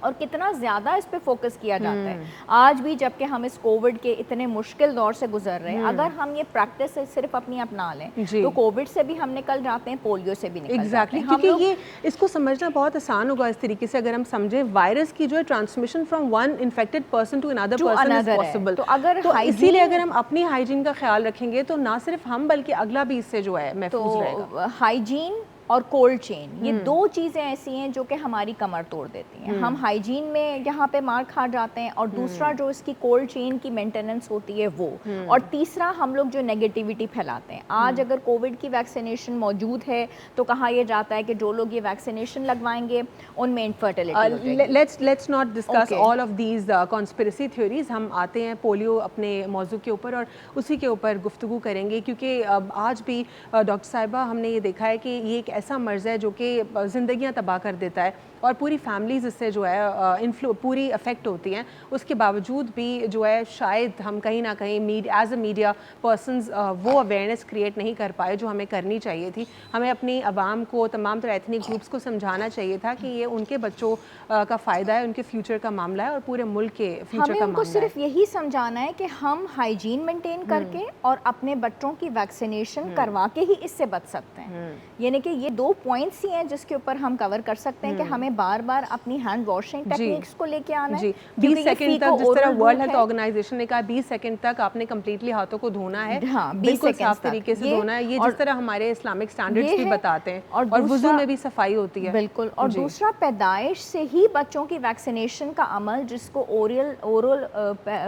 اور کتنا زیادہ اس پہ فوکس کیا جاتا ہے آج بھی، جبکہ ہم اس کووڈ کے اتنے مشکل دور سے گزر رہے ہیں. اگر ہم یہ پریکٹس صرف اپنی اپنا لیں تو کووڈ سے بھی ہم نکل جاتے ہیں, پولیو سے بھی نکل جاتے ہیں. کیونکہ یہ اس کو سمجھنا بہت آسان ہوگا اس طریقے سے اگر ہم سمجھیں وائرس کی جو ہے transmission from one infected person to another person is possible. تو اسی لیے اگر ہم اپنی ہائیجین کا خیال رکھیں گے تو نہ صرف ہم بلکہ اگلا بھی اس سے جو ہے محفوظ رہے گا. ہائیجین اور کولڈ چین, یہ دو چیزیں ایسی ہیں جو کہ ہماری کمر توڑ دیتی ہیں. ہم ہائیجین میں یہاں پہ مار کھا جاتے ہیں, اور دوسرا جو اس کی کولڈ چین کی مینٹیننس ہوتی ہے وہ, اور تیسرا ہم لوگ جو نیگیٹیوٹی پھیلاتے ہیں. آج اگر کووڈ کی ویکسینیشن موجود ہے تو کہا یہ جاتا ہے کہ جو لوگ یہ ویکسینیشن لگوائیں گے ان میں infertility. Let's not discuss all of these conspiracy theories. ہم آتے ہیں پولیو اپنے موضوع کے اوپر اور اسی کے اوپر گفتگو کریں گے, کیونکہ آج بھی ڈاکٹر صاحبہ ہم نے یہ دیکھا ہے کہ یہ ایک ایسا مرض ہے جو کہ زندگیاں تباہ کر دیتا ہے اور پوری فیملیز اس سے جو ہے پوری افیکٹ ہوتی ہیں. اس کے باوجود بھی جو ہے شاید ہم کہیں نہ کہیں ایز اے میڈیا پرسنز وہ اویئرنیس کریٹ نہیں کر پائے جو ہمیں کرنی چاہیے تھی. ہمیں اپنی عوام کو, تمام تر ایتھنک گروپس کو سمجھانا چاہیے تھا کہ یہ ان کے بچوں کا فائدہ ہے, ان کے فیوچر کا معاملہ ہے اور پورے ملک کے فیوچر کا معاملہ ہے. ہمیں ان کو صرف یہی سمجھانا ہے کہ ہم ہائیجین مینٹین کر کے اور اپنے بچوں کی ویکسینیشن کروا کے ہی اس سے بچ سکتے ہیں. یعنی کہ یہ دو پوائنٹس ہی ہیں جس کے اوپر ہم کور کر سکتے ہیں کہ ہمیں بار بار اپنی ہینڈ واشنگ ٹیکنیکس کو لے کے آنا ہے. 20 سیکنڈ تک, جس طرح ورلڈ ہیلتھ آرگنائزیشن نے کہا 20 سیکنڈ تک آپ نے کمپلیٹلی ہاتھوں کو دھونا ہے, بالکل صاف طریقے سے دھونا ہے. یہ جس طرح ہمارے اسلامک سٹینڈرڈز بھی بتاتے ہیں, اور وضو میں بھی صفائی ہوتی ہے. بالکل. اور دوسرا, پیدائش سے ہی بچوں کی ویکسینیشن کا عمل جس کو اورل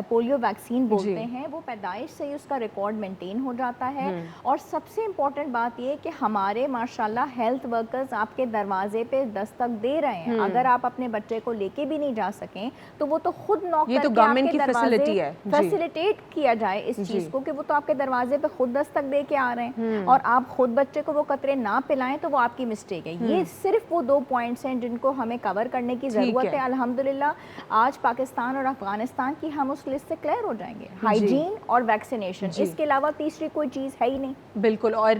پولیو ویکسین بولتے ہیں, وہ پیدائش سے ہی اس کا ریکارڈ مینٹین ہو جاتا ہے. اور سب سے امپورٹنٹ بات یہ کہ ہمارے ماشاءاللہ ہیلتھ ورکرز آپ کے دروازے پہ دستک دے رہے ہیں. اگر آپ اپنے بچے کو لے کے بھی نہیں جا سکیں تو وہ تو خود نوک کر کے آپ کے دروازے فیسیلیٹیٹ کیا جائے اس چیز کو, کہ وہ تو آپ کے دروازے پہ خود دستک دے کے آ رہے ہیں, اور آپ خود بچے کو وہ قطرے نہ پلائیں تو وہ آپ کی مسٹیک ہے. یہ صرف وہ دو پوائنٹس ہیں جن کو ہمیں کور کرنے کی ضرورت ہے. الحمدللہ آج پاکستان اور افغانستان کی ہم اس لسٹ سے کلیئر ہو جائیں گے. ہائیجین اور ویکسینیشن, اس کے علاوہ تیسری کوئی چیز ہے ہی نہیں. بالکل. اور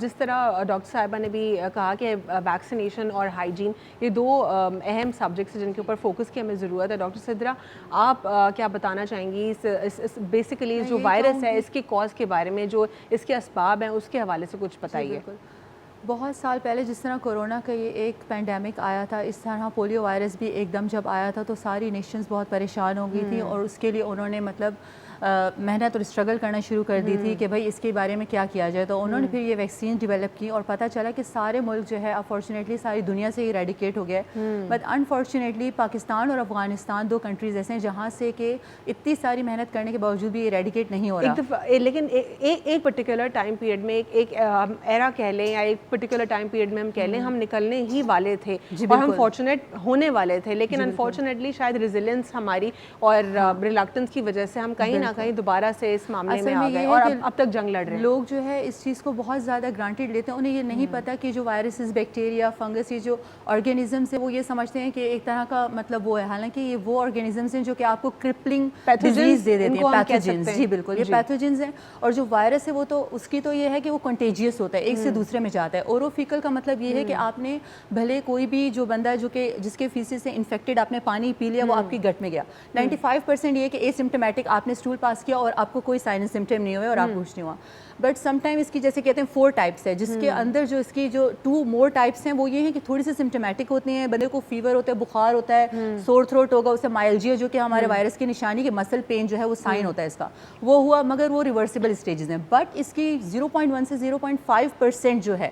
جس طرح ڈاکٹر صاحبہ نے بھی کہا کہ ویکسینیشن اور ہائیجین یہ دو اہم سبجیکٹس ہیں جن کے اوپر فوکس کی ہمیں ضرورت ہے. ڈاکٹر سدرا, آپ کیا بتانا چاہیں گی بیسیکلی جو وائرس ہے اس کے کاز کے بارے میں, جو اس کے اسباب ہیں اس کے حوالے سے کچھ بتائیے. بہت سال پہلے جس طرح کورونا کا یہ ایک پینڈیمک آیا تھا, اس طرح پولیو وائرس بھی ایک دم جب آیا تھا تو ساری نیشنز بہت پریشان ہو گئی تھی, اور اس کے لیے انہوں نے مطلب محنت اور اسٹرگل کرنا شروع کر دی تھی کہ بھائی اس کے بارے میں کیا کیا جائے. تو انہوں نے پھر یہ ویکسین ڈیولپ کی اور پتہ چلا کہ سارے ملک جو ہے انفارچونیٹلی ساری دنیا سے ایریڈیکیٹ ہو گیا ہے. بٹ انفارچونیٹلی پاکستان اور افغانستان دو کنٹریز ایسے ہیں جہاں سے کہ اتنی ساری محنت کرنے کے باوجود بھی ایریڈیکیٹ نہیں ہو رہا. لیکن ایک پرٹیکولر ٹائم پیریڈ میں, ایک ایرا کہہ لیں یا ایک پرٹیکولر ٹائم پیریڈ میں ہم کہہ لیں, ہم نکلنے ہی والے تھے اور ہم فارچونیٹ ہونے والے تھے. لیکن انفارچونیٹلی شاید ریزیلینس ہماری اور ریلکٹنس کی وجہ سے ہم کہیں نہ کہیں دوبارہ سے اس معاملے میں آ گئے اور اب تک جنگ لڑ رہے ہیں. لوگ جو ہے اس چیز کو بہت زیادہ گرانٹیڈ لیتے ہیں. انہیں یہ نہیں پتا کہ جو وائرسز, بیکٹیریا, فنگس, یہ جو آرگینزمس ہیں وہ یہ سمجھتے ہیں کہ ایک طرح کا مطلب وہ ہے, حالانکہ یہ وہ آرگینزمس ہیں جو کہ آپ کو کرپلنگ ڈیزیز دے دیتے ہیں, پیتھوجنز. جی بالکل, یہ پیتھوجنز ہیں. اور جو وائرس ہے وہ تو اس کی تو یہ ہے کہ وہ کنٹیجیس ہوتا ہے, ایک سے دوسرے میں جاتا ہے. اوروفیکل کا مطلب یہ ہے کہ آپ نے بھلے کوئی بھی جو بندہ جو کہ جس کے فیسز سے انفیکٹڈ آپ نے پانی پی لیا, وہ آپ کی گٹ میں گیا. 95% یہ کہ اے سمپٹومیٹک آپ نے اسٹول پاس کیا اور آپ کو کوئی سائنس سمپٹم نہیں ہوئے اور آپ کچھ نہیں ہوا. بٹ سم ٹائم اس کی جیسے کہتے ہیں 4 ٹائپس ہے, جس کے اندر جو اس کی جو 2 مور ٹائپس ہیں وہ یہ ہیں کہ تھوڑی سی سمپٹمیٹک ہوتی ہیں, بندے کو فیور ہوتا ہے, بخار ہوتا ہے, سور تھروٹ ہوگا, اسے مائلجیا جو کہ ہمارے وائرس کی نشانی کے مسل پین جو ہے وہ سائن ہوتا ہے اس کا, وہ ہوا, مگر وہ ریورسیبل اسٹیجز ہیں. بٹ اس کی 0.1 سے 0.5% جو ہے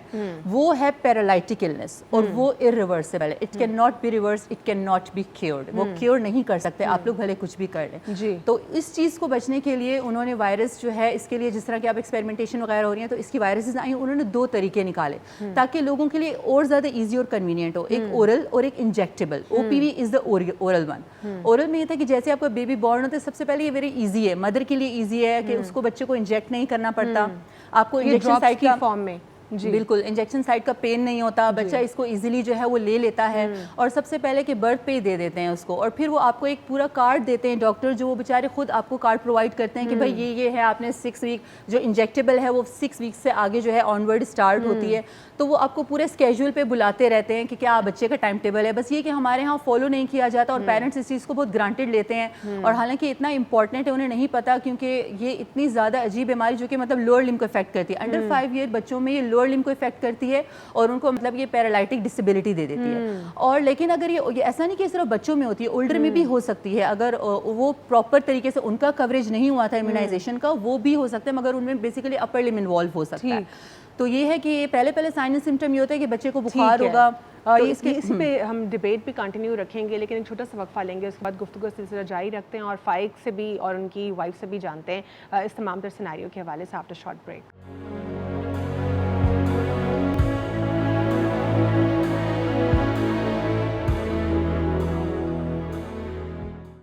وہ ہے پیرالائٹک النس, اور وہ irreversible ہے. It can not be reverse, it can not be cured. وہ کیور نہیں کر سکتے آپ لوگ بھلے کچھ بھی کر لیں. تو اس چیز کو بچنے کے لیے انہوں نے وائرس جو ہے اس کے لیے جس طرح کہ آپ ایکسپیریمنٹیشن وغیرہ ہو رہی ہیں تو اس کی وائرسز آئیں, انہوں نے 2 طریقے نکالے تاکہ لوگوں کے لیے اور زیادہ ایزی اور کنوینئنٹ ہو. ایک اورل اور ایک injectable. O P V is the oral one. Oral میں یہ تھا کہ جیسے آپ کا بیبی بورن ہوتا ہے, سب سے پہلے یہ ویری ایزی ہے, مدر کے لیے ایزی ہے کہ اس کو بچے کو انجیکٹ نہیں کرنا پڑتا. آپ کو انجیکشن سائٹ کی فارم میں بالکل انجیکشن سائٹ کا پین نہیں ہوتا, بچہ اس کو ایزیلی جو ہے وہ لے لیتا ہے, اور سب سے پہلے کہ برتھ پہ ہی دے دیتے ہیں اس کو, اور پھر وہ آپ کو ایک پورا کارڈ دیتے ہیں ڈاکٹر, جو وہ بیچارے خود آپ کو کارڈ پرووائڈ کرتے ہیں کہ بھائی یہ ہے, آپ نے 6 ویک جو انجیکٹیبل ہے وہ 6 ویک سے آگے جو ہے آنورڈ اسٹارٹ ہوتی ہے, تو وہ آپ کو پورے اسکیجول پہ بلاتے رہتے ہیں کہ کیا بچے کا ٹائم ٹیبل ہے. بس یہ کہ ہمارے ہاں فالو نہیں کیا جاتا, اور پیرنٹس اس چیز کو بہت گرانٹیڈ لیتے ہیں, اور حالانکہ اتنا امپورٹنٹ ہے انہیں نہیں پتا, کیونکہ یہ اتنی زیادہ عجیب بیماری جو کہ مطلب لوور لمب کو افیکٹ کرتی ہے. انڈر 5 ایئر بچوں میں یہ لوور لمب کو افیکٹ کرتی ہے, اور ان کو مطلب یہ پیرالائٹک ڈسیبلٹی دے دیتی ہے. اور لیکن اگر یہ ایسا نہیں کہ صرف بچوں میں ہوتی ہے, اولڈر میں بھی ہو سکتی ہے, اگر وہ پراپر طریقے سے ان کا کوریج نہیں ہوا تھا امیونائزیشن کا, وہ بھی ہو سکتا ہے, مگر ان میں بیسیکلی اپر لمب انوالو ہو سکتا ہے. تو یہ ہے کہ پہلے سائن سمٹم یہ ہوتا ہے کہ بچے کو بخار ہوگا. اسی پہ ہم ڈبیٹ بھی کنٹینیو رکھیں گے, لیکن ایک چھوٹا سا وقفہ لیں گے, اس کے بعد گفتگو کا سلسلہ جاری رکھتے ہیں, اور فائق سے بھی اور ان کی وائف سے بھی جانتے ہیں اس تمام تر سیناریو کے حوالے سے after short break.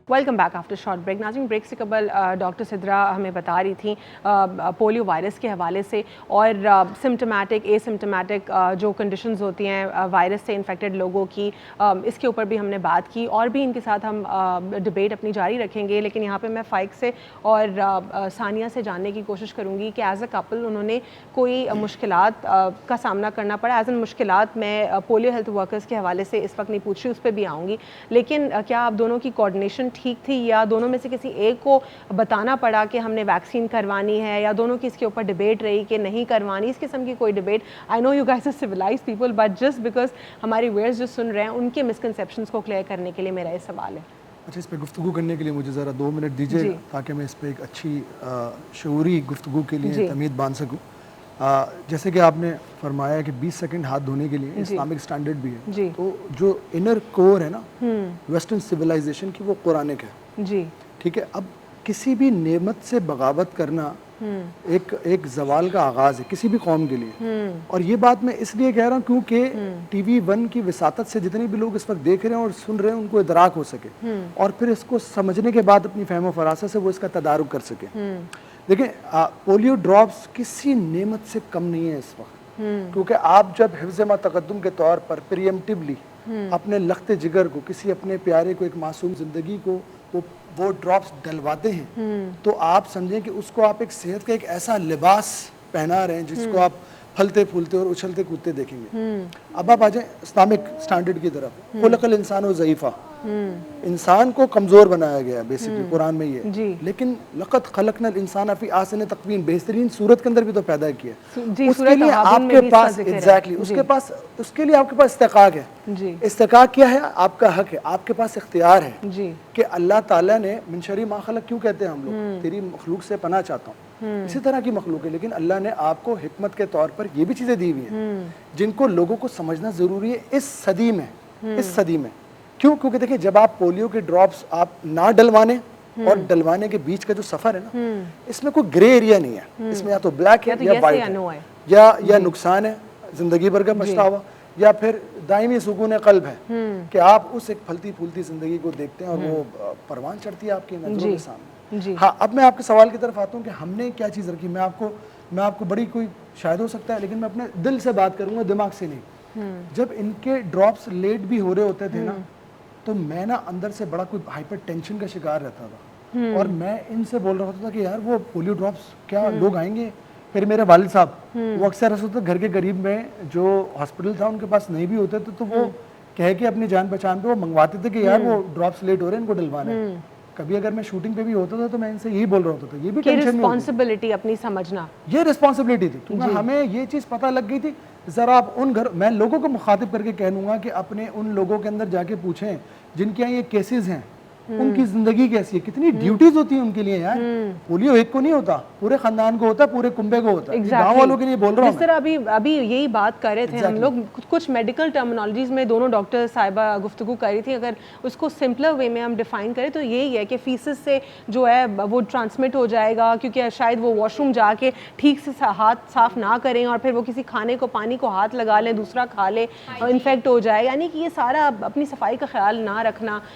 Welcome back after short break. ناظرین, بریک سے قبل ڈاکٹر سدرا ہمیں بتا رہی تھیں پولیو وائرس کے حوالے سے, اور سمٹمیٹک اے سمٹمیٹک جو کنڈیشنز ہوتی ہیں وائرس سے انفیکٹڈ لوگوں کی, اس کے اوپر بھی ہم نے بات کی, اور بھی ان کے ساتھ ہم ڈبیٹ اپنی جاری رکھیں گے. لیکن یہاں پہ میں فائق سے اور ثانیہ سے جاننے کی کوشش کروں گی کہ ایز اے کپل انہوں نے کوئی مشکلات کا سامنا کرنا پڑا. ایز ان مشکلات میں پولیو ہیلتھ ورکرز کے حوالے سے اس وقت نہیں پوچھ رہی, اس پہ بھی آؤں گی, لیکن کیا آپ دونوں کی کوآرڈینیشن ٹھیک تھی, یا دونوں میں سے کسی ایک کو بتانا پڑا کہ ہم نے ویکسین کروانی ہے, یا دونوں کی اس کے اوپر ڈبیٹ رہی کہ نہیں کروانی؟ اس قسم کی کوئی debate. I know you guys are civilised people, but just because ہمارے ویئرز جو سن رہے ہیں ان کے مسکنسیپشنس کو کلیئر کرنے کے لیے میرا یہ سوال ہے. اچھا, اس پہ گفتگو کرنے کے لیے مجھے ذرا 2 منٹ دیجیے تاکہ میں اس پہ ایک اچھی شعوری گفتگو کے لیے تمیز باندھ سکوں. جیسے کہ آپ نے فرمایا کہ 20 سیکنڈ ہاتھ دھونے کے لیے اسلامک سٹینڈرڈ بھی ہے, تو جو انر کور ہے نا ویسٹرن سویلائزیشن کی, وہ قرآنک ہے. جی ٹھیک ہے. اب کسی بھی نعمت سے بغاوت کرنا ایک زوال کا آغاز ہے کسی بھی قوم کے لیے, اور یہ بات میں اس لیے کہہ رہا ہوں کیونکہ ٹی وی 1 کی وساطت سے جتنے بھی لوگ اس وقت دیکھ رہے ہیں اور سن رہے ہیں ان کو ادراک ہو سکے, اور پھر اس کو سمجھنے کے بعد اپنی فہم و فراست سے وہ اس کا تدارک کر سکے. دیکھیں, پولیو ڈراپس کسی نعمت سے کم نہیں ہے اس وقت, کیونکہ آپ جب حفظ ما تقدم کے طور پر پریمپٹیولی اپنے لخت جگر کو, کسی اپنے پیارے کو, ایک معصوم زندگی کو وہ ڈراپس ڈلواتے ہیں, تو آپ سمجھیں کہ اس کو آپ ایک صحت کا ایک ایسا لباس پہنا رہے ہیں جس کو آپ پھلتے پھولتے اور اچھلتے کودتے دیکھیں گے. اب آپ آ جائیں اسلامک سٹینڈرڈ کی طرف. خلق الانسان و ضعیفہ, انسان کو کمزور بنایا گیا بیسیکلی قرآن میں یہ, لیکن لقد خلقنا الانسان فی احسن تقویم, بہترین صورت کے اندر بھی تو پیدا کیا. اس کے لیے آپ کے پاس ایگزیکٹلی اس کے لیے آپ کے پاس استحقاق ہے. استحقاق کیا ہے؟ آپ کا حق ہے, آپ کے پاس اختیار ہے کہ اللہ تعالیٰ نے من شر ما خلق کیوں کہتے ہیں ہم لوگ, تیری مخلوق سے پناہ چاہتا ہوں, اسی طرح کی مخلوق ہے, لیکن اللہ نے آپ کو حکمت کے طور پر یہ بھی چیزیں دی ہوئی ہیں جن کو لوگوں کو سمجھنا ضروری ہے اس صدی میں. کیوں؟ کیونکہ دیکھیں, جب آپ پولیو کے ڈراپس آپ نہ ڈلوانے اور ڈلوانے کے بیچ کا جو سفر ہے نا, اس میں کوئی گرے ایریا نہیں ہے. اس میں یا تو بلیک ہے یا وائٹ ہے, یا نقصان ہے زندگی بھر کا پچھتاوا, یا پھر دائمی سکون قلب ہے کہ آپ اس ایک پھلتی پھولتی زندگی کو دیکھتے ہیں اور وہ پروان چڑھتی ہے آپ کی نظروں کے سامنے. ہاں, اب میں آپ کے سوال کی طرف آتا ہوں کہ ہم نے کیا چیز رکھی. میں آپ کو بڑی کوئی شاید ہو سکتا ہے, لیکن میں اپنے دل سے بات کروں گا, دماغ سے نہیں. جب ان کے ڈراپس لیٹ بھی ہو رہے ہوتے تھے نا, تو میں نا اندر سے بڑا کوئی ہائپر ٹینشن کا شکار رہتا تھا, اور میں ان سے بول رہا ہوتا تھا کہ یار وہ پولیو ڈراپس کیا لوگ آئیں گے. پھر میرے والد صاحب وہ اکثر ایسا ہوتا گھر کے قریب میں جو ہاسپٹل تھا ان کے پاس نہیں بھی ہوتے تھے, تو وہ کہہ کے اپنی جان پہچان پہ وہ منگواتے تھے کہ یار وہ ڈراپس لیٹ ہو رہے ہیں, ان کو ڈلوانا ہے. کبھی اگر میں شوٹنگ پہ بھی ہوتا تھا تو میں ان سے یہی بول رہا ہوتا تھا, یہ بھی ٹینشن نہیں, رسپانسبلٹی اپنی سمجھنا, یہ رسپانسبلٹی تھی. کیونکہ ہمیں یہ چیز پتہ لگ گئی تھی. ذرا آپ ان گھر, میں لوگوں کو مخاطب کر کے کہہ دوں گا کہ اپنے ان لوگوں کے اندر جا کے پوچھیں جن کے یہاں یہ کیسز ہیں, ان کی زندگی کیسی ہے, کتنی ڈیوٹیز ہوتی ہیں ان کے لیے یار. پولیو ایک کو نہیں ہوتا, پورے خاندان کو ہوتا ہے, پورے کنبے کو ہوتا ہے. گاؤں والوں کے لیے بول رہا ہوں. جس طرح ابھی یہی بات کر رہے تھے ہم لوگ, کچھ میڈیکل ٹرمنالوجیز میں دونوں ڈاکٹر صاحبہ گفتگو کر رہی تھی, اگر اس کو سمپلر وے میں ہم ڈیفائن کریں تو یہی ہے کہ فیسز سے جو ہے وہ ٹرانسمٹ ہو جائے گا, کیونکہ شاید وہ واش روم جا کے ٹھیک سے ہاتھ صاف نہ کریں, اور پھر وہ کسی کھانے کو پانی کو ہاتھ لگا لیں, دوسرا کھا لے, انفیکٹ ہو جائے. یعنی کہ یہ سارا اپنی صفائی کا خیال نہ رکھنا,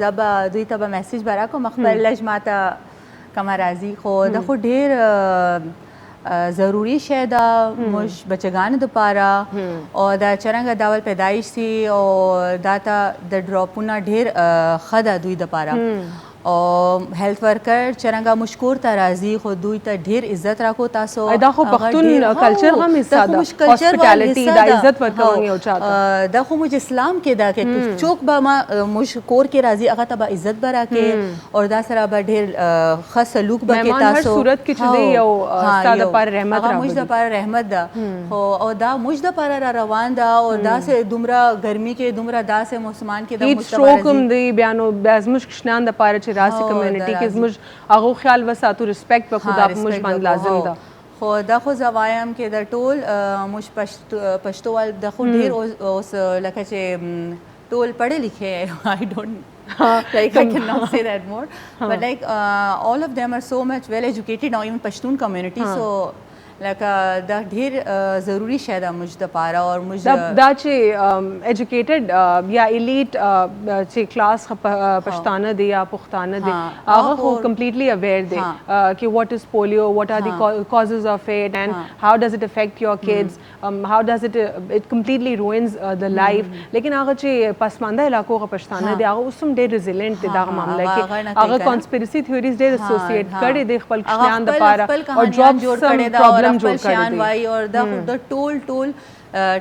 زبا دوی ته میسج برا کو مخبر لج ماته کما راضی خو د خو ډیر ضروری شی دا مش بچگان د پاره او دا چرنګ داول پیدایش سی او داتا د ډراپونه ډیر خدا دوی د پاره او هیلث ورکر چرنګا مشکور ته راضی خو دوی ته ډیر عزت راکو تاسو دا خو پښتون کلچر هم حصہ ده، هاسپټالټی دا عزت ورکوي او چاته دا خو مج اسلام کې دا کې چوک با ما مشکور کې راضی هغه ته عزت برا کې او دا سره به ډیر خاص سلوک به کې تاسو هر صورت کې چې دی او استاد پر رحمت هغه مج د پر رحمت ده خو او دا مج د پر روان ده او دا سه دومره ګرمي کې دومره دا سه موسمان کې د مستقبل دی بیانو بازمش کشنان د پاره راسی کمیونٹی کې زموږ هغه خیال وساتو ریسپیکټ په خدا په موږ باندې لازم ده. خو دا خو زوایم کې د ټول موږ پښتوال د خو ډیر اوس لکه چې ټول پڑھے لکھے I don't like I cannot say that more but like all of them are so much well educated now, even Pashtun community, so like دا ډیر ضروری شی ده موږ د پاره او موږ دا چې ایجوکیټډ یا ایلیټ چې کلاس پښتانه دی یا پښتانه دی هغه خو کمپلیټلی اویر دی کہ what is polio, what are the causes of it and how does it affect your kids, how does it completely ruins the life. لیکن هغه چې پسمانده علاقو غو پښتانه دی هغه اوسم ډیر ریزیلینټ دی دا معاملہ کې هغه کانسپیرسی تھیوریز ډیر اسوسییټ کړي دی خپل کشمیان د پاره او جاب جوړ کړي دا شان وای اور دا ټول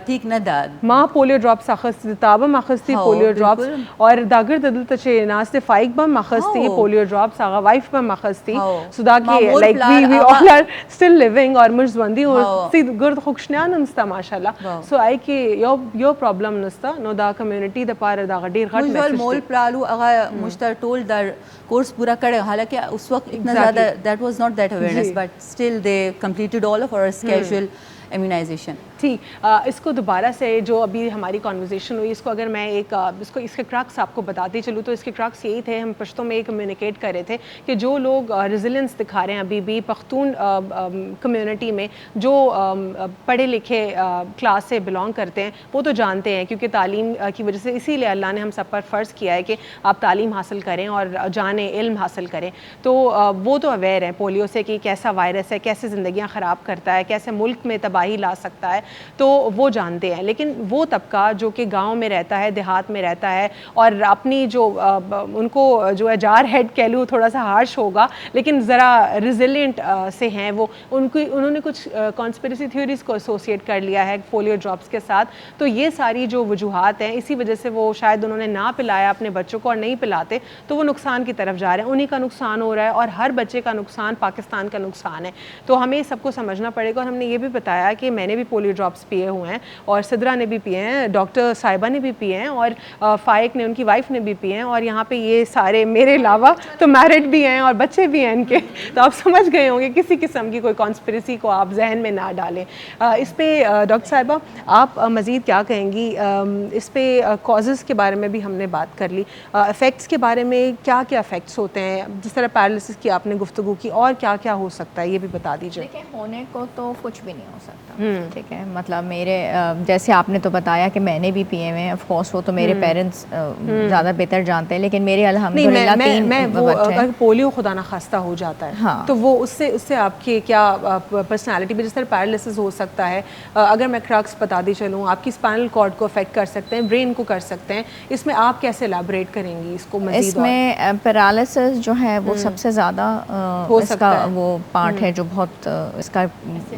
ٹھیک نه ده. ما پولیو ډراپس اخستی تابه مخستی پولیو ډراپس اور داګر د دلته چې ناسته فایک به مخستی پولیو ډراپس هغه وایف به مخستی سو دا کې like we all are still living اور موږ ژوندۍ او سید ګرد خوشنیان نستا ماشاءالله. سو آی کې یو پرابلم نستا نو دا کمیونټي د پاره دا ډیر غټ میسج مول پلالو هغه مشتر ټول د کورس پورا کړي حالانکه اس وقت اتنا زیادہ that was not that awareness but still they completed all of our schedule immunization. ٹھیک، اس کو دوبارہ سے جو ابھی ہماری کانورزیشن ہوئی اس کو اگر میں ایک اس کے کرکس آپ کو بتاتی چلوں تو اس کے کرکس یہی تھے، ہم پشتوں میں کمیونیکیٹ کر رہے تھے کہ جو لوگ ریزیلنس دکھا رہے ہیں ابھی بھی پختون کمیونٹی میں جو پڑھے لکھے کلاس سے بلانگ کرتے ہیں وہ تو جانتے ہیں کیونکہ تعلیم کی وجہ سے اسی لیے اللہ نے ہم سب پر فرض کیا ہے کہ آپ تعلیم حاصل کریں اور جانیں، علم حاصل کریں، تو وہ تو اویئر ہیں پولیو سے کہ کیسا وائرس ہے، کیسے زندگیاں خراب کرتا ہے، کیسے ملک میں تباہی لا سکتا ہے، تو وہ جانتے ہیں. لیکن وہ طبقہ جو کہ گاؤں میں رہتا ہے، دیہات میں رہتا ہے اور اپنی جو ان کو جو ہے جار ہیڈ کہہ لوں تھوڑا سا ہارش ہوگا لیکن ذرا ریزیلینٹ سے ہیں، وہ انہوں نے کچھ کانسپیریسی تھیوریز کو ایسوسیٹ کر لیا ہے پولیو ڈراپس کے ساتھ. تو یہ ساری جو وجوہات ہیں اسی وجہ سے وہ شاید انہوں نے نہ پلایا اپنے بچوں کو اور نہیں پلاتے تو وہ نقصان کی طرف جا رہے ہیں، انہی کا نقصان ہو رہا ہے اور ہر بچے کا نقصان پاکستان کا نقصان ہے. تو ہمیں سب کو سمجھنا پڑے گا. اور ہم نے یہ بھی بتایا کہ میں نے بھی پولیو ڈراپس پیے ہوئے ہیں اور سدرا نے بھی پیے ہیں، ڈاکٹر صاحبہ نے بھی پیے ہیں اور فائق نے، ان کی وائف نے بھی پیے ہیں اور یہاں پہ یہ سارے میرے علاوہ تو میرڈ بھی ہیں اور بچے بھی ہیں ان کے. تو آپ سمجھ گئے ہوں گے کسی قسم کی کوئی کانسپریسی کو آپ ذہن میں نہ ڈالیں. اس پہ ڈاکٹر صاحبہ آپ مزید کیا کہیں گی؟ اس پہ کازز کے بارے میں بھی ہم نے بات کر لی، افیکٹس کے بارے میں کیا کیا افیکٹس ہوتے ہیں، جس طرح پیرالسس کی آپ نے گفتگو کی، اور کیا کیا ہو سکتا ہے یہ بھی بتا دیجیے. دیکھیں ہونے کو تو کچھ بھی نہیں ہو سکتا، ٹھیک ہے، مطلب میرے جیسے آپ نے تو بتایا کہ میں نے بھی پیے ہوئے ہیں، آف کورس وہ تو میرے پیرنٹس زیادہ بہتر جانتے ہیں، لیکن میرے الحمدللہ میں اگر پولیو خدا نخواستہ ہو جاتا ہے تو وہ اس سے آپ کی کیا پرسنالٹی میں، جس طرح پیرالسس ہو سکتا ہے، اگر میں کرکس بتا دی چلوں، آپ کی اسپائنل کارڈ کو افیکٹ کر سکتے ہیں، برین کو کر سکتے ہیں، اس میں آپ کیسے الیبوریٹ کریں گی اس کو مزید؟ اس میں پیرالسس جو ہے وہ سب سے زیادہ اس کا وہ پارٹ ہے جو بہت اس کا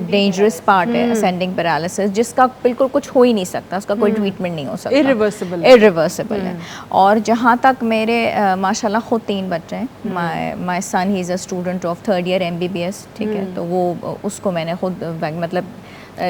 ڈینجرس پارٹ ہے، اسینڈنگ پیرالسس. پیرالسس جس کا بالکل کچھ ہو ہی نہیں سکتا, اس کا کوئی ٹریٹمنٹ نہیں ہو سکتا, irreversible ہے. اور جہاں تک میرے ماشاء اللہ خود 3 بچے ہیں, my son he is a student of 3rd year MBBS, ٹھیک ہے, تو وہ اس کو میں نے خود مطلب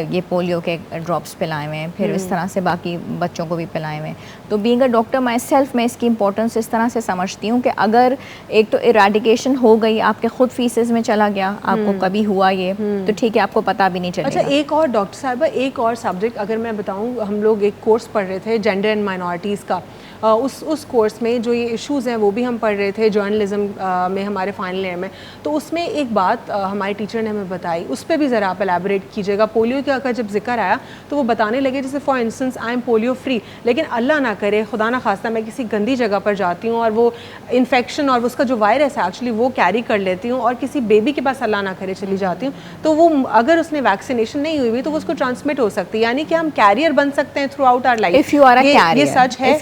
یہ پولیو کے ڈراپس پلائے ہوئے ہیں, پھر اس طرح سے باقی بچوں کو بھی پلائے ہوئے ہیں. تو being a doctor my self میں اس کی امپورٹنس اس طرح سے سمجھتی ہوں کہ اگر ایک تو ایراڈیکیشن ہو گئی, آپ کے خود فیسز میں چلا گیا, آپ کو کبھی ہوا یہ تو ٹھیک ہے, آپ کو پتہ بھی نہیں چلے گا. اچھا ایک اور ڈاکٹر صاحبہ, ایک اور سبجیکٹ اگر میں بتاؤں, ہم لوگ ایک کورس پڑھ رہے تھے جینڈر اینڈ مائنورٹیز کا, اس کورس میں جو یہ ایشوز ہیں وہ بھی ہم پڑھ رہے تھے جرنلزم میں ہمارے فائنل ایئر میں. تو اس میں ایک بات ہمارے ٹیچر نے ہمیں بتائی, اس پہ بھی ذرا آپ الیبوریٹ کیجیے گا. پولیو کا جب ذکر آیا تو وہ بتانے لگے جیسے for instance I am polio free, لیکن اللہ نہ کرے, خدا نہ خواستہ میں کسی گندی جگہ پر جاتی ہوں اور وہ انفیکشن اور اس کا جو وائرس ہے ایکچولی وہ کیری کر لیتی ہوں, اور کسی بیبی کے پاس اللہ نہ کرے چلی جاتی ہوں, تو وہ اگر اس نے ویکسینیشن نہیں ہوئی ہوئی تو وہ اس کو ٹرانسمٹ ہو سکتی ہے, یعنی کہ ہم کیریئر بن سکتے ہیں تھرو آؤٹ آر لائف. یہ سچ ہے.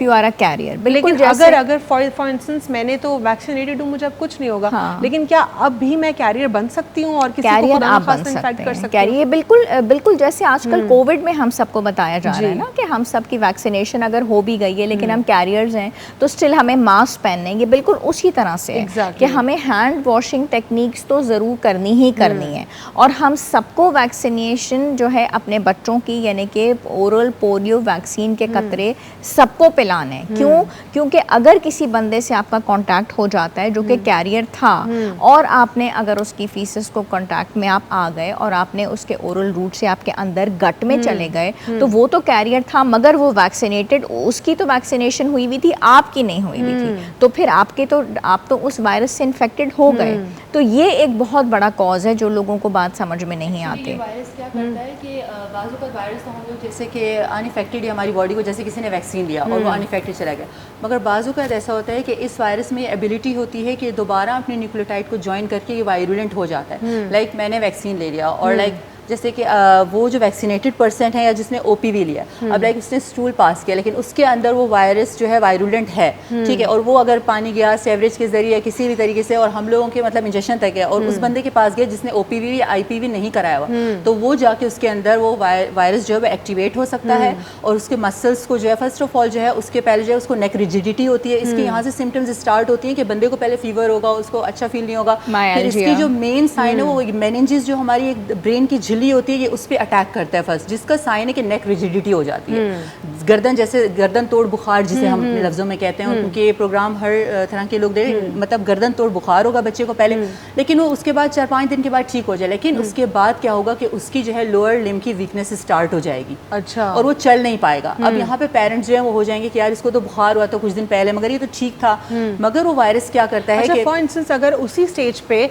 لیکن اگر فار انسٹنس میں نے تو ویکسینیٹڈ ہوں, مجھے اب کچھ نہیں ہوگا, لیکن کیا اب بھی میں کیریئر بن سکتی ہوں اور کسی کو خدا نخواستہ انفیکٹ کر سکتی ہوں؟ یہ بالکل جیسے آج کل کووڈ میں ہم سب کو بتایا جا رہا ہے نا کہ ہم سب کی ویکسینیشن اگر ہو بھی گئی ہے لیکن ہم کیریئرز ہیں تو اسٹل ہمیں ماسک پہننے, یہ بالکل اسی طرح سے ہے کہ ہمیں ہینڈ واشنگ ٹیکنیکس تو ضرور کرنی ہی کرنی ہے, اور ہم سب کو ویکسینیشن جو ہے اپنے بچوں کی یعنی کہ اورل پولیو ویکسین کے قطرے سب کو پلانے ہیں. کیوں؟ کیونکہ اگر کسی بندے سے آپ کا کانٹیکٹ ہو جاتا ہے جو کہ کیریئر تھا, اور آپ نے اگر اس کی فیسز کو کانٹیکٹ میں آپ آ گئے اور آپ نے اس کے اورل روٹ سے آپ کے اندر گٹ میں چلے گئے, تو وہ تو کیریئر تھا مگر وہ ویکسینیٹڈ, اس کی تو ویکسینیشن ہوئی ہوئی تھی, آپ کی نہیں ہوئی ہوئی تھی, تو پھر آپ تو اس وائرس سے انفیکٹڈ ہو گئے. تو یہ ایک بہت بڑا کاز ہے جو لوگوں کو بات سمجھ میں نہیں آتی. وائرس کیا کرتا ہے کہ بعض اوقات وائرس تو ہم لوگ جیسے کہ انفیکٹڈ ہے ہماری باڈی کو, جیسے کسی نے ویکسین لیا اور وہ انفیکٹڈ چلا گیا, مگر بعض اوقات ایسا ہوتا ہے کہ اس وائرس میں یہ ایبلٹی ہوتی ہے کہ دوبارہ اپنے نیوکلیوٹائڈ کو جوائن کر کے یہ وائرولنٹ ہو جاتا ہے. لائک میں نے ویکسین لے لیا اور لائک جیسے کہ وہ جو ویکسینیٹڈ پرسن ہے یا جس نے او پی وی لیا, اب لائک اس نے اسٹول پاس کیا لیکن اس کے اندر وہ وائرس جو ہے وائرولنٹ ہے, ٹھیک ہے, اور وہ اگر پانی گیا سیوریج کے ذریعے یا کسی بھی طریقے سے اور ہم لوگوں کے مطلب انجیکشن تک گیا اور اس بندے کے پاس گیا جس نے او پی وی یا آئی پی وی نہیں کرایا ہوا, تو وہ جا کے اس کے اندر وہ وائرس جو ہے وہ ایکٹیویٹ ہو سکتا ہے, اور اس کے مسلس کو جو ہے فرسٹ آف آل جو ہے اس کے پہلے جو ہے اس کو نیک ریجیڈیٹی ہوتی ہے, اس کی یہاں سے سمٹمز اسٹارٹ ہوتی ہیں کہ بندے کو پہلے فیور ہوگا, اس کو اچھا فیل نہیں ہوگا, پھر اس کی جو مین سائن ہے وہ میننجز جو ہماری ایک برین کی جھلی ہوتی ہے یہ اس پہ اٹیک کرتا ہے فرسٹ, جس کا سائن ہے کہ نیک ریجیڈیٹی ہو جاتی ہے, گردن جیسے گردن توڑ بخار جسے ہم اپنے لفظوں میں کہتے ہیں, کیونکہ یہ پروگرام ہر طرح کے لوگ دے مطلب گردن توڑ بخار ہوگا بچے کو پہلے, لیکن وہ اس کے بعد 4-5 دن کے بعد ٹھیک ہو جائے, لیکن اس کے بعد کیا ہوگا کہ اس کی جو ہے لوور لم کی ویکنیس اسٹارٹ ہو جائے گی, اچھا, اور وہ چل نہیں پائے گا. اب یہاں پہ پیرنٹس جو ہیں وہ ہو جائیں گے کہ یار اس کو تو بخار ہوا تو کچھ دن پہلے مگر یہ تو ٹھیک تھا, مگر وہ وائرس کیا کرتا ہے کہ فار انسٹنس اگر اسی اسٹیج پہ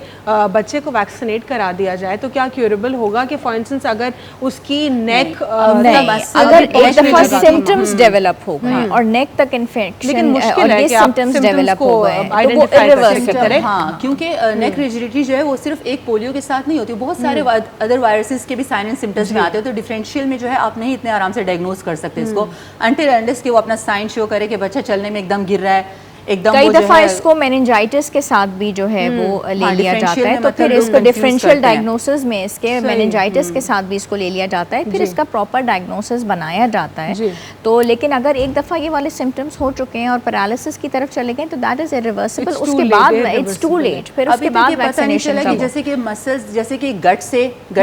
بچے کو ویکسینیٹ کرا دیا جائے تو کیا کیوریبل ہوگا کہ فار انسٹنس اگر اس کی نیک اگر ایک دفعہ سمٹمز ڈیولپ ہو گئے اور نیک تک انفیکشن اور یہ سمٹمز ڈیولپ ہو گئے تو وہ irreversible ہے. ہاں, کیونکہ نیک ریجیڈیٹی جو ہے وہ صرف ایک پولیو کے ساتھ نہیں ہوتی, بہت سارے ادر وائرسز کے بھی سائن اینڈ سمٹمز میں آتے ہیں, تو ڈفرینشیل میں جو ہے آپ نہیں اتنے آرام سے ڈائگنوز کر سکتے اس کو انٹل انڈس کہ وہ اپنا سائن شو کرے کہ بچہ چلنے میں ایک دم گر رہا ہے, کئی دفعہ اس کو میننجائٹس کے ساتھ بھی جو ہے وہ لے لیا جاتا ہے, تو پھر اس کو ڈفرینشیل ڈائگنوسس میں اس کے میننجائٹس کے ساتھ بھی اس کو لے لیا جاتا ہے, پھر اس کا پراپر ڈائگنوسس بنایا جاتا ہے. تو لیکن اگر ایک دفعہ یہ والے سمٹمس ہو چکے ہیں اور پیرالسس کی طرف چلے گئے تو دیٹ از irreversible, اس کے بعد اٹس ٹو لیٹ, پھر اس کے بعد ویکسینیشن کا جیسے کہ مسلز جیسے کہ گٹ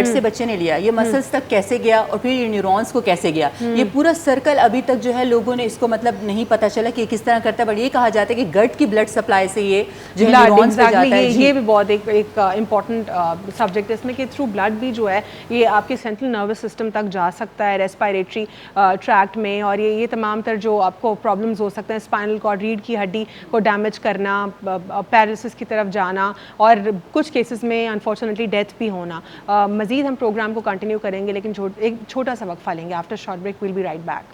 سے بچے نے لیا, یہ مسلز تک کیسے گیا اور پھر یہ نیورونز کو کیسے گیا, یہ پورا سرکل ابھی تک جو ہے لوگوں نے اس کو مطلب نہیں پتا چلا کہ کس طرح کرتا ہے, بٹ یہ کہا جاتا ہے کہ گٹ کی بلڈ سپلائی سے یہ جو نیورونز پہ جاتا ہے. یہ بھی بہت ایک امپورٹنٹ سبجیکٹ ہے اس میں کہ تھرو بلڈ بھی جو ہے یہ آپ کے سینٹرل نروس سسٹم تک جا سکتا ہے, ریسپائریٹری ٹریکٹ میں, اور یہ تمام تر جو آپ کو پرابلمز ہو سکتے ہیں, اسپائنل کارڈ ریڈ کی ہڈی کو ڈیمیج کرنا, پیرالسس کی طرف جانا, اور کچھ کیسز میں انفارچونیٹلی ڈیتھ بھی ہونا. مزید ہم پروگرام کو کنٹینیو کریں گے لیکن ایک چھوٹا سا وقفہ لیں گے. After short break we'll be right back.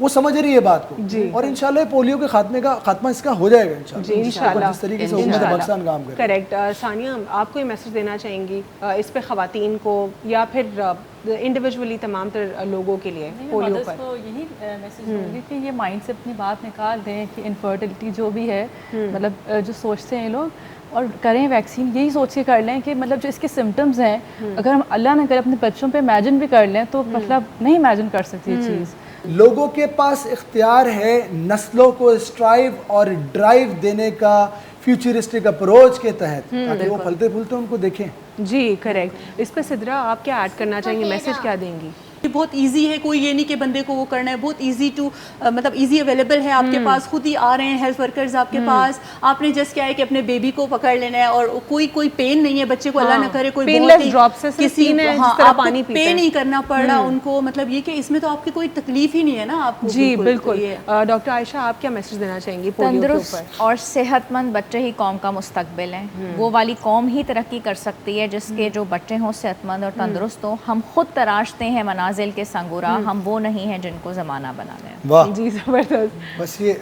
وہ سمجھ رہی ہے بات کو, اور انشاءاللہ پولیو کے خاتمہ اس کا ہو جائے گا انشاءاللہ, جس طریقے سے حکومت پاکستان کام کرے. کریکٹ. ثانیہ, آپ کو یہ میسج دینا چاہیں گی اس پہ خواتین کو یا پھر انڈیویجولی تمام تر لوگوں کے لیے پولیو پر؟ کو یہی میسج دوں گی کہ یہ مائنڈ سے اپنی بات نکال دیں کہ انفرٹیلٹی جو بھی ہے, مطلب جو سوچتے ہیں لوگ, اور کریں ویکسین, یہی سوچ کے کر لیں کہ مطلب جو اس کے سمٹمز ہیں اگر ہم اللہ نہ کرے اپنے بچوں پہ امیجن بھی کر لیں تو مطلب نہیں امیجن کر سکتی یہ چیز. لوگوں کے پاس اختیار ہے نسلوں کو اسٹرائیو اور ڈرائیو دینے کا فیوچرسٹک اپروچ کے تحت, تاکہ وہ پھلتے پھولتے ان کو دیکھیں. جی کریکٹ. اس پہ سدرا آپ کیا ایڈ کرنا چاہیں گے, میسج کیا دیں گی؟ بہت ایزی ہے, کوئی یہ نہیں کہ بندے کو وہ کرنا ہے, بہت ایزی ٹو مطلب ایزی اویلیبل ہے آپ کے پاس, خود ہی آ رہے ہیں ہیلتھ ورکرز آپ کے پاس. آپ نے جسٹ کیا ہے کہ اپنے بیبی کو پکڑ لینا ہے, اور کوئی پین نہیں ہے بچے کو, اللہ نہ کرے کوئی کسی آپ کو پے نہیں کرنا پڑ رہا ان کو, مطلب یہ کہ اس میں تو آپ کی کوئی تکلیف ہی نہیں ہے نا آپ کو. جی بالکل. ڈاکٹر عائشہ, آپ کیا میسج دینا چاہیں گی پولیو کے اوپر؟ تندرست اور صحت مند بچے ہی قوم کا مستقبل ہیں. وہ والی قوم ہی ترقی کر سکتی ہے جس کے جو بچے ہوں صحت مند اور تندرست ہوں. ہم خود تراشتے ہیں منازل کے سنگورا, ہم وہ نہیں ہیں جن کو زمانہ بنا دیں. واہ, جی زبردست. بس یہ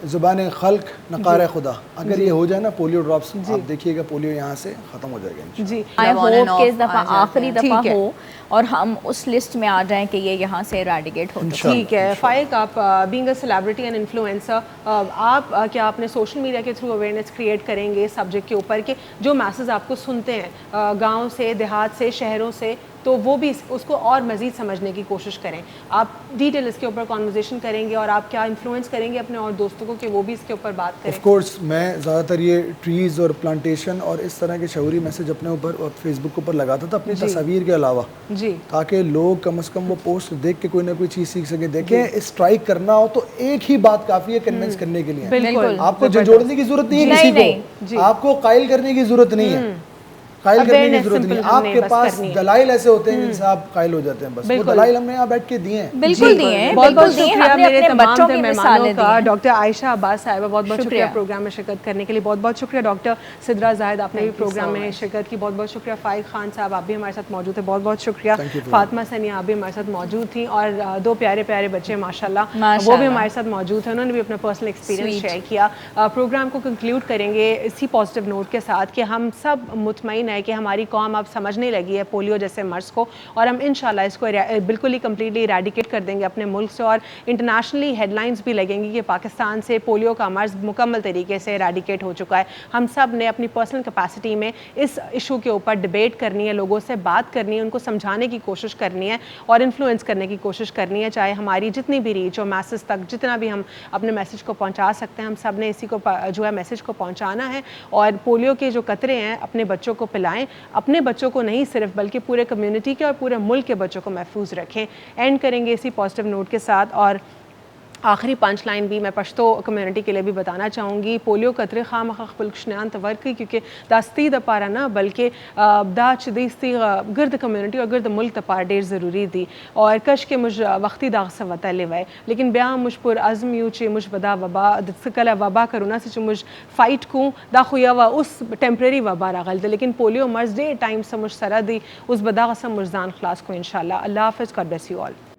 زبان خلق نقار خدا, اگر یہ ہو جائے نا پولیو ڈراپس, آپ دیکھیے گا پولیو یہاں سے ختم ہو جائے گا. جی آئی ہوپ کہ اس دفعہ آخری دفعہ ہو اور ہم اس لسٹ میں آ جائیں کہ یہ یہاں سے ایریڈیکیٹ ہو. ٹھیک ہے. فائق, آپ being a celebrity and influencer, آپ کیا اپنے سوشل میڈیا کے تھرو اویئرنیس کریٹ کریں گے اس سبجیکٹ کے اوپر کہ جو میسز آپ کو سنتے ہیں گاؤں سے, دیہات سے, شہروں سے, تو وہ بھی اس کو اور مزید سمجھنے کی کوشش کریں. آپ ڈیٹیل اس کے اوپر کانورزیشن کریں گے اور آپ کیا انفلوئنس کریں گے اپنے اور دوستوں کو کہ وہ بھی اس کے اوپر بات کریں؟ آف کورس میں زیادہ تر یہ ٹریز اور پلانٹیشن اور اس طرح کے شعوری میسج اپنے اوپر اور فیس بک کے اوپر لگاتا تھا اپنی تصاویر کے علاوہ, تاکہ لوگ کم از کم وہ پوسٹ دیکھ کے کوئی نہ کوئی چیز سیکھ سکیں. دیکھیں, اسٹرائک کرنا ہو تو ایک ہی بات کافی ہے کنونس کرنے کے لیے. بالکل, آپ کو جھنجھوڑنے کی ضرورت نہیں ہے کسی کو, آپ کو قائل کرنے کی ضرورت نہیں ہے, قائل کرنے کی ضرورت نہیں. آپ کے پاس دلائل ایسے ہوتے ہیں جن سے آپ قائل ہو جاتے ہیں, بس وہ دلائل ہم نے یہاں بیٹھ کے دیے ہیں. بالکل دیے ہیں. بہت بہت شکریہ میرے تمام تر مہمانوں کا. ڈاکٹر عائشہ عباس صاحبہ, بہت بہت شکریہ پروگرام میں شرکت کرنے کے لیے. بہت بہت شکریہ ڈاکٹر سدرا زاہد, آپ نے بھی پروگرام میں شرکت کی. بہت بہت شکریہ فائق خان صاحب, آپ بھی ہمارے ساتھ موجود ہیں. بہت بہت شکریہ فاطمہ ثانیہ, آپ بھی ہمارے ساتھ موجود تھیں. اور دو پیارے پیارے بچے ماشاءاللہ وہ بھی ہمارے ساتھ موجود ہیں, انہوں نے بھی اپنا پرسنل ایکسپیرینس شیئر کیا. پروگرام کو کنکلیوڈ کریں گے اسی پازیٹیو نوٹ کے ساتھ کہ ہم سب مطمئن ہیں کہ ہماری قوم اب سمجھنے لگی ہے پولیو جیسے مرض کو, اور ہم انشاءاللہ اس کو بالکل ہی کمپلیٹلی ایریڈیکیٹ کر دیں گے اپنے ملک سے. اور انٹرنیشنلی ہیڈ لائنز بھی لگیں گی کہ پاکستان سے پولیو کا مرض مکمل طریقے سے ایریڈیکیٹ ہو چکا ہے. ہم سب نے اپنی پرسنل کیپیسٹی میں اس ایشو کے اوپر ڈبیٹ کرنی ہے, لوگوں سے بات کرنی ہے, ان کو سمجھانے کی کوشش کرنی ہے اور انفلوئنس کرنے کی کوشش کرنی ہے. چاہے ہماری جتنی بھی ریچ اور میسج تک جتنا بھی ہم اپنے میسج کو پہنچا سکتے ہیں, ہم سب نے اسی کو جو ہے میسج کو پہنچانا ہے. اور پولیو کے جو قطرے ہیں اپنے بچوں کو پلائیں, اپنے بچوں کو نہیں صرف بلکہ پورے کمیونٹی کے اور پورے ملک کے بچوں کو محفوظ رکھیں. اینڈ کریں گے اسی پازیٹیو نوٹ کے ساتھ. اور آخری پنچ لائن بھی میں پشتو کمیونٹی کے لیے بھی بتانا چاہوں گی, پولیو قطرے خواہ مخواہ پلکشنیان تورکی, کیونکہ داستی دپارا نہ بلکہ دا چدیستی گرد کمیونٹی اور گرد ملک تپار ڈیر ضروری دی. اور کش کے مجھ وقتی داغ سے وطا لیوائے, لیکن بیاں مجھ پر عزم یوں چے مجھ بدا وبا سکلا وبا کرونا سے مجھ فائٹ کوں دا خویا وا اس ٹیمپریری وبا راغل دے, لیکن پولیو مرض ڈے ٹائم سے مجھ سرا دی اس بدا سے مجھ زان خلاص کو انشاءاللہ. اللہ حافظ, گاڈ بلیس یو آل.